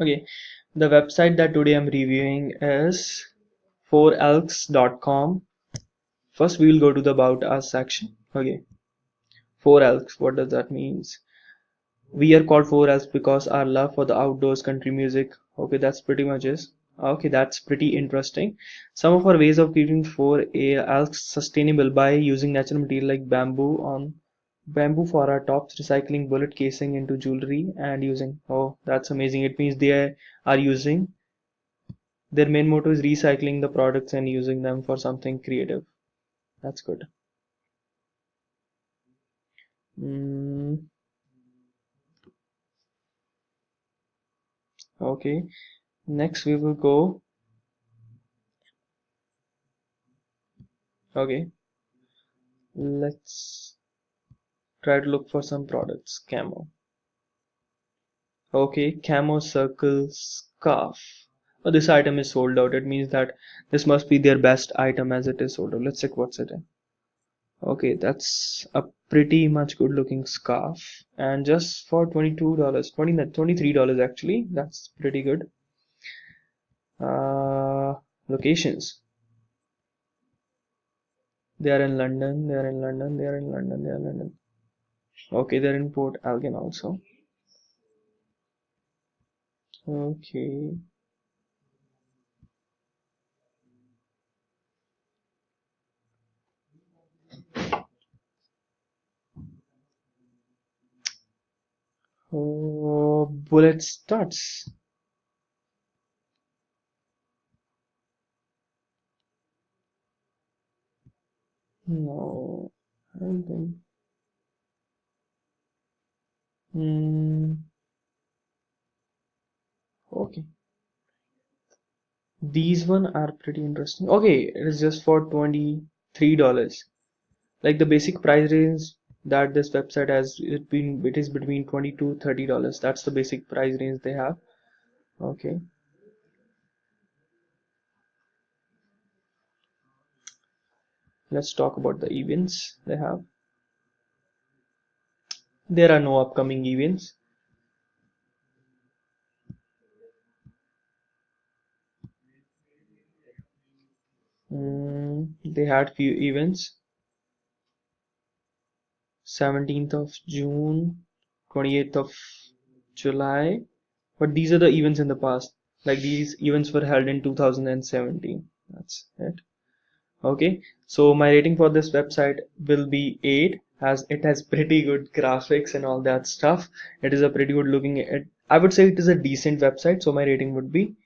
Okay, the website that today I'm reviewing is 4elks.com. First, we will go to the About Us section. Okay, 4elks, what does that mean? We are called 4elks because our love for the outdoors, country music. Okay, that's pretty much it. Okay, that's pretty interesting. Some of our ways of keeping 4elks sustainable by using natural material like bamboo for our tops, recycling bullet casing into jewelry, and using. Oh, that's amazing. It means they are using. Their main motto is recycling the products and using them for something creative. That's good. Mm, okay. Next we will go. Okay. Let's try to look for some products. Camo. Okay. Camo circle scarf. Oh, this item is sold out. It means that this must be their best item as it is sold out. Let's check what's it in. Okay, that's a pretty much good looking scarf. And just for $22, $23 actually. That's pretty good. Locations. They are in London, they are in London, they are in London, they are in London. Okay, they're in Port Elgin also. Okay. Oh, bullet studs. No, I don't think. Hmm. Okay. These one are pretty interesting. Okay, it is just for $23. Like the basic price range that this website has, it is between 20 to $30. That's the basic price range they have. Okay. Let's talk about the events they have. There are no upcoming events. They had few events. 17th of June, 28th of July. But these are the events in the past. Like these events were held in 2017. That's it. Okay. So my rating for this website will be 8 as it has pretty good graphics and all that stuff. It is a pretty good looking I would say it is a decent website, so my rating would be